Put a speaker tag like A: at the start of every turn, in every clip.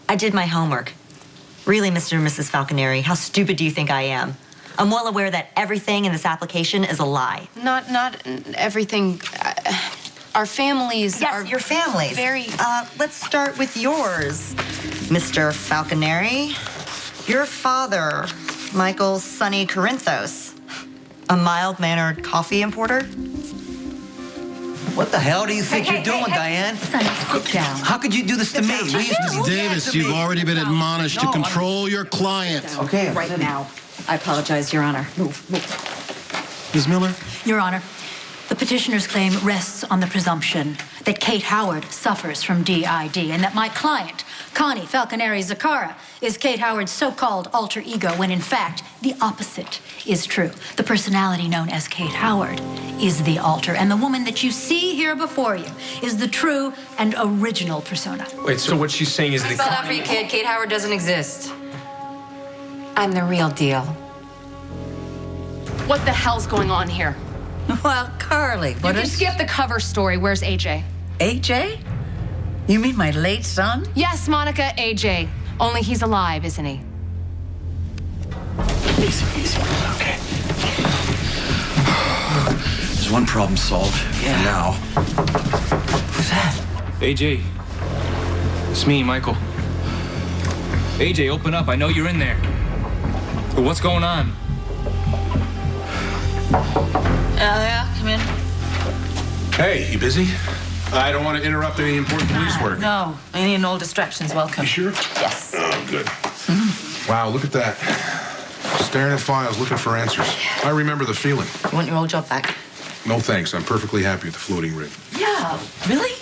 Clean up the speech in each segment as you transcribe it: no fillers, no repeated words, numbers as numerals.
A: I did my homework. Really, Mr. and Mrs. Falconeri, how stupid do you think I am? I'm well aware that everything in this application is a lie.
B: Not everything. Our families are...
A: Yes, your families.
B: Very...
A: Let's start with yours, Mr. Falconeri. Your father, Michael Sonny Corinthos, a mild-mannered coffee importer.
C: What the hell do you think you're doing, Diane?
A: Sonny, sit down.
C: How could you do this to me? We used to be
D: Davis, you've already been admonished to control your client.
C: Okay,
A: Right now. I apologize, Your Honor. Move.
D: Ms. Miller?
E: Your Honor, the petitioner's claim rests on the presumption that Kate Howard suffers from DID and that my client, Connie Falconeri Zaccara, is Kate Howard's so-called alter ego when in fact the opposite is true. The personality known as Kate Howard is the alter, and the woman that you see here before you is the true and original persona.
F: Wait, so what she's saying is
B: I spelled out for you, kid. Kate Howard doesn't exist. I'm the real deal. What the hell's going on here?
G: Well, Carly,
B: You can skip the cover story. Where's AJ?
G: AJ? You mean my late son?
B: Yes, Monica, AJ. Only he's alive, isn't he?
C: Easy, okay. There's one problem solved for now. Who's that?
F: AJ. It's me, Michael. AJ, open up. I know you're in there. But what's going on?
G: Yeah, come in.
H: Hey, you busy? I don't want to interrupt any important police work.
G: No, any and all distractions welcome.
H: You sure?
G: Yes.
H: Oh, good. Wow, look at that. Staring at files, looking for answers. I remember the feeling.
G: You want your old job back?
H: No thanks. I'm perfectly happy with the floating rig.
G: Yeah, really?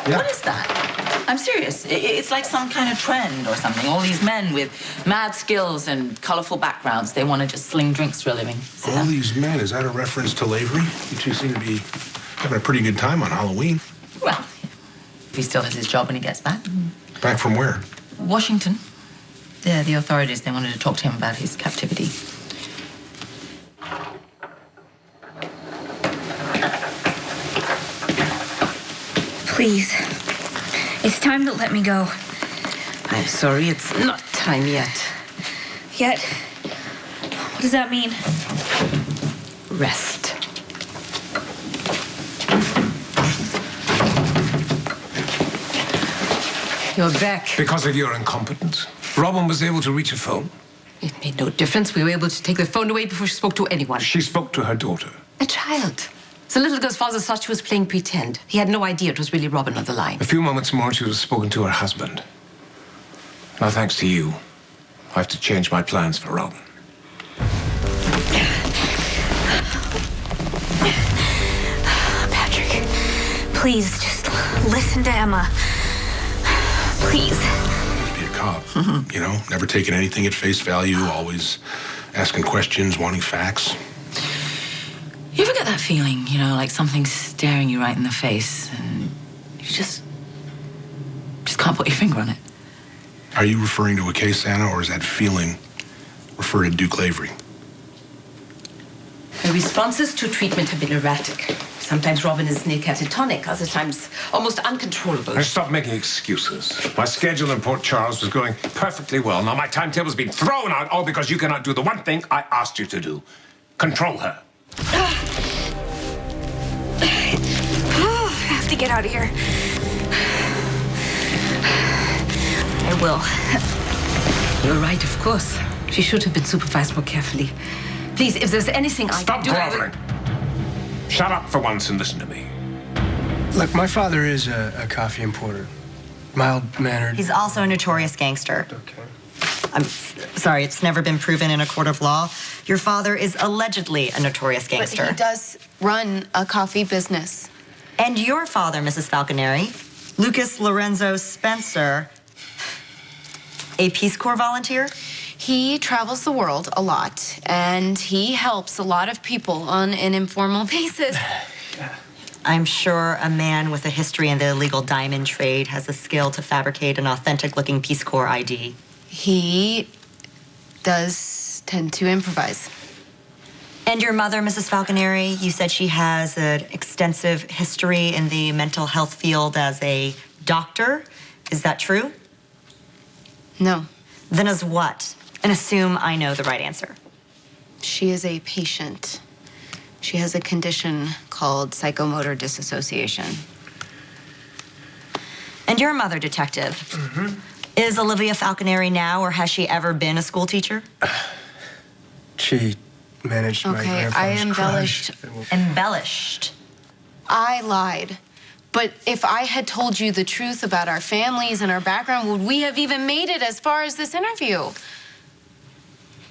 H: Yeah.
G: What is that? I'm serious. It's like some kind of trend or something. All these men with mad skills and colorful backgrounds, they want to just sling drinks for a living.
H: All these men, is that a reference to Lavery? You two seem to be having a pretty good time on Halloween.
G: Well, if he still has his job when he gets back.
H: Back from where?
G: Washington. Yeah, the authorities, they wanted to talk to him about his captivity.
I: Please. It's time to let me go.
G: I'm sorry, it's not time yet.
I: Yet? What does that mean?
G: Rest. You're back.
J: Because of your incompetence. Robin was able to reach a phone.
B: It made no difference. We were able to take the phone away before she spoke to anyone.
J: She spoke to her daughter.
B: A child. The little girl's father thought she was playing pretend. He had no idea it was really Robin on the line.
J: A few moments more, she would have spoken to her husband. Now, thanks to you, I have to change my plans for Robin.
I: Patrick, please just listen to Emma. Please.
H: Be a cop. You know, never taking anything at face value, always asking questions, wanting facts.
G: You ever get that feeling, you know, like something's staring you right in the face and you just can't put your finger on it?
H: Are you referring to a case, Anna, or is that feeling refer to Duke Lavery?
G: Her responses to treatment have been erratic. Sometimes Robin is near catatonic, other times almost uncontrollable.
J: Now, stop making excuses. My schedule in Port Charles was going perfectly well. Now, my timetable's been thrown out all because you cannot do the one thing I asked you to do. Control her.
I: I have to get out of here. I will.
G: You're right, of course. She should have been supervised more carefully. Please, if there's anything I
J: Stop
G: can do...
J: groveling. Shut up for once and listen to me.
K: Look, my father is a coffee importer. Mild-mannered.
A: He's also a notorious gangster.
K: Okay.
A: I'm sorry, it's never been proven in a court of law. Your father is allegedly a notorious gangster.
B: But he does run a coffee business.
A: And your father, Mrs. Falconeri, Lucas Lorenzo Spencer, a Peace Corps volunteer?
B: He travels the world a lot, and he helps a lot of people on an informal basis.
A: I'm sure a man with a history in the illegal diamond trade has the skill to fabricate an authentic-looking Peace Corps ID.
B: He does tend to improvise.
A: And your mother, Mrs. Falconeri, you said she has an extensive history in the mental health field as a doctor. Is that true?
B: No.
A: Then as what? And assume I know the right answer.
B: She is a patient. She has a condition called psychomotor dissociation.
A: And you're a mother, Detective. Is Olivia Falconeri now, or has she ever been a school teacher?
K: She managed my
B: Okay, I
K: grandfather's
B: embellished.
K: crush.
A: Embellished.
B: I lied. But if I had told you the truth about our families and our background, would we have even made it as far as this interview?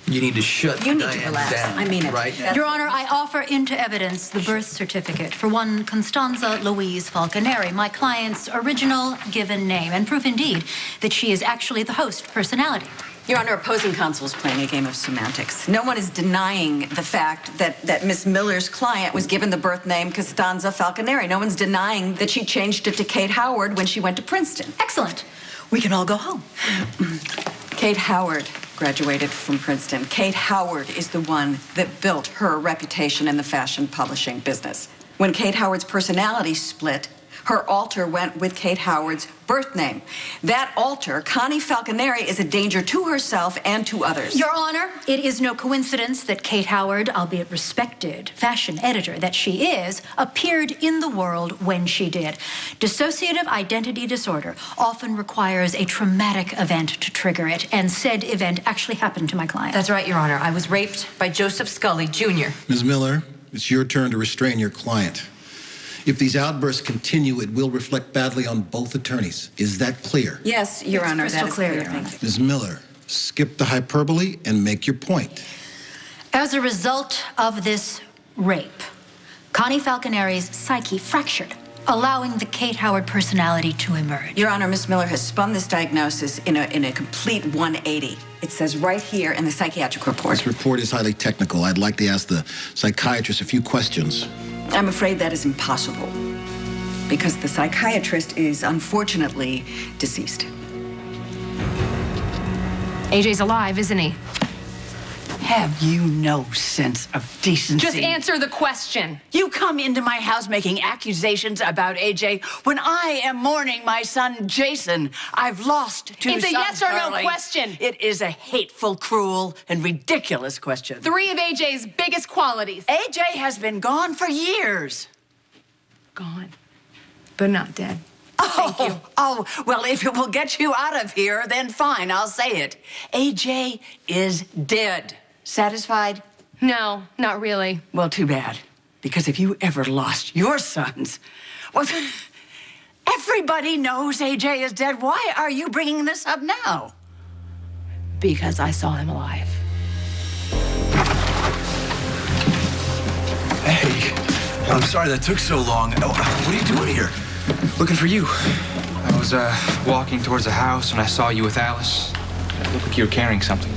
C: You need to shut
E: You need to
C: Diane
E: relax.
C: down
E: I mean it.
C: right now.
E: Your Honor, I offer into evidence the birth certificate for one Constanza Louise Falconeri, my client's original given name, and proof indeed that she is actually the host personality.
L: Your Honor, opposing counsel is playing a game of semantics. No one is denying the fact that Miss Miller's client was given the birth name Constanza Falconeri. No one's denying that she changed it to Kate Howard when she went to Princeton.
E: Excellent. We can all go home.
L: Kate Howard graduated from Princeton. Kate Howard is the one that built her reputation in the fashion publishing business. When Kate Howard's personality split, her alter went with Kate Howard's birth name. That alter, Connie Falconeri, is a danger to herself and to others.
E: Your Honor, it is no coincidence that Kate Howard, albeit respected fashion editor that she is, appeared in the world when she did. Dissociative identity disorder often requires a traumatic event to trigger it, and said event actually happened to my client.
G: That's right, Your Honor. I was raped by Joseph Scully, Jr.
D: Ms. Miller, it's your turn to restrain your client. If these outbursts continue, it will reflect badly on both attorneys. Is that clear?
L: Yes, Your Honor,
E: crystal
L: that is
E: clear,
L: clear.
E: Your Honor.
L: Thank you.
D: Ms. Miller, skip the hyperbole and make your point.
E: As a result of this rape, Connie Falconeri's psyche fractured, allowing the Kate Howard personality to emerge.
L: Your Honor, Miss Miller has spun this diagnosis in a complete 180. It says right here in the psychiatric report.
D: This report is highly technical. I'd like to ask the psychiatrist a few questions.
L: I'm afraid that is impossible because the psychiatrist is unfortunately deceased.
B: AJ's alive, isn't he?
M: Have you no sense of decency?
B: Just answer the question.
M: You come into my house making accusations about AJ when I am mourning my son, Jason. I've lost two sons,
B: It's a yes or no
M: darling.
B: question.
M: It is a hateful, cruel, and ridiculous question.
B: 3 of AJ's biggest qualities.
M: AJ has been gone for years.
B: Gone, but not dead. Thank you.
M: Oh, well, if it will get you out of here, then fine, I'll say it. AJ is dead. Satisfied?
B: No, not really.
M: Well, too bad. Because if you ever lost your sons, well, everybody knows AJ is dead. Why are you bringing this up now?
B: Because I saw him alive.
C: Hey, I'm sorry that took so long. Oh, what are you doing here?
F: Looking for you. I was walking towards the house and I saw you with Alice. It looked like you were carrying something.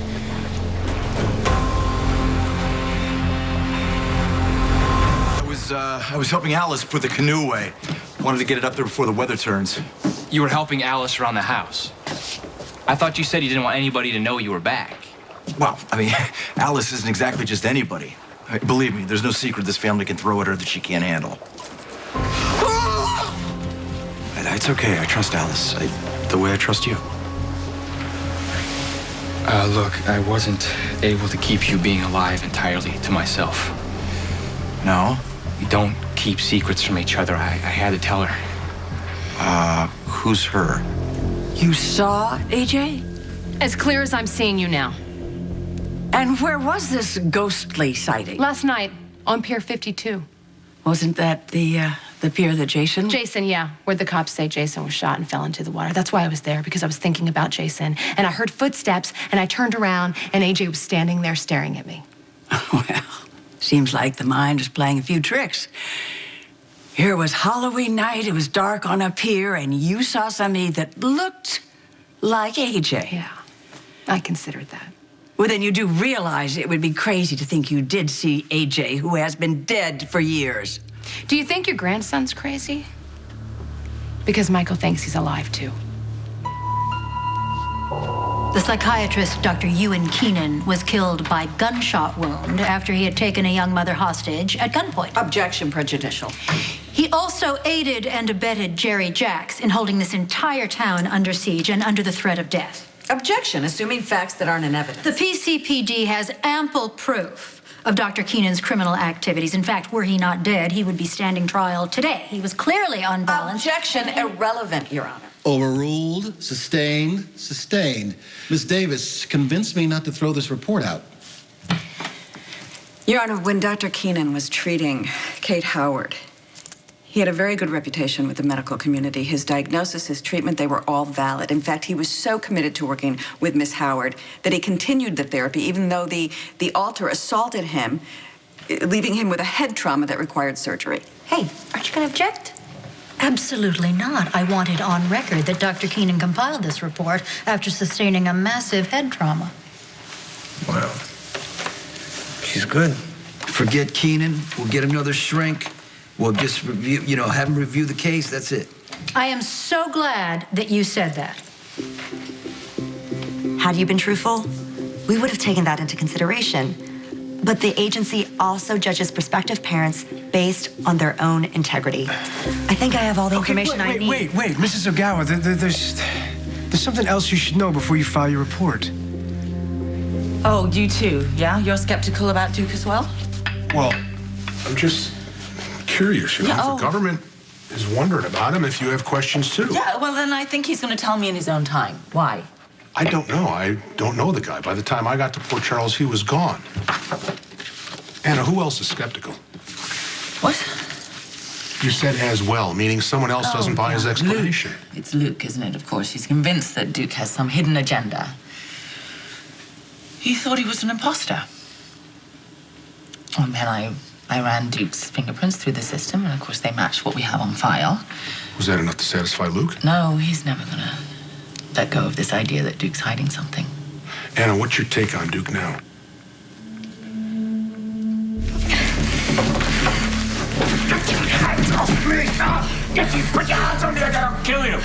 C: I was helping Alice put the canoe away. Wanted to get it up there before the weather turns.
F: You were helping Alice around the house. I thought you said you didn't want anybody to know you were back.
C: Well, I mean, Alice isn't exactly just anybody. I mean, believe me, there's no secret this family can throw at her that she can't handle. It's okay. I trust Alice. The way I trust you.
F: Look, I wasn't able to keep you being alive entirely to myself.
C: No?
F: We don't keep secrets from each other. I had to tell her.
C: Who's her?
M: You saw AJ?
B: As clear as I'm seeing you now.
M: And where was this ghostly sighting?
B: Last night on Pier 52.
M: Wasn't that the pier that Jason?
B: Jason, yeah. Where the cops say Jason was shot and fell into the water. That's why I was there, because I was thinking about Jason. And I heard footsteps, and I turned around, and AJ was standing there staring at me.
M: Well, seems like the mind is playing a few tricks. Here was Halloween night, it was dark on a pier, and you saw somebody that looked like AJ.
B: Yeah, I considered that.
M: Well, then you do realize it would be crazy to think you did see AJ, who has been dead for years.
B: Do you think your grandson's crazy? Because Michael thinks he's alive, too.
E: The psychiatrist, Dr. Ewan Keenan, was killed by gunshot wound after he had taken a young mother hostage at gunpoint.
L: Objection prejudicial.
E: He also aided and abetted Jerry Jacks in holding this entire town under siege and under the threat of death.
L: Objection, assuming facts that aren't in evidence.
E: The PCPD has ample proof of Dr. Keenan's criminal activities. In fact, were he not dead, he would be standing trial today. He was clearly unbalanced.
L: Objection, irrelevant, Your Honor.
D: Overruled, sustained, sustained. Ms. Davis, convince me not to throw this report out.
L: Your Honor, when Dr. Keenan was treating Kate Howard, he had a very good reputation with the medical community. His diagnosis, his treatment, they were all valid. In fact, he was so committed to working with Miss Howard that he continued the therapy, even though the alter assaulted him, leaving him with a head trauma that required surgery.
E: Hey, aren't you going to object? Absolutely not. I want it on record that Dr. Keenan compiled this report after sustaining a massive head trauma.
N: Wow. She's good.
O: Forget Keenan. We'll get another shrink. We'll just review, have him review the case. That's it.
E: I am so glad that you said that.
A: Had you been truthful, we would have taken that into consideration. But the agency also judges prospective parents based on their own integrity. I think I have all the information I need.
K: Wait, Mrs. Ogawa, there's something else you should know before you file your report.
G: Oh, you too, yeah? You're skeptical about Duke as well?
H: Well, I'm just curious, if the government is wondering about him, if you have questions too.
G: Yeah, well, then I think he's going to tell me in his own time. Why?
H: I don't know. I don't know the guy. By the time I got to Port Charles, he was gone. Anna, who else is skeptical?
G: What?
H: You said as well, meaning someone else doesn't buy his explanation.
G: Luke. It's Luke, isn't it? Of course. He's convinced that Duke has some hidden agenda. He thought he was an imposter. And then I ran Duke's fingerprints through the system, and of course they matched what we have on file.
H: Was that enough to satisfy Luke?
G: No, he's never gonna let go of this idea that Duke's hiding something.
H: Anna, what's your take on Duke now?
J: Get your hands off me! Get you, put your hands on me, I'll kill you!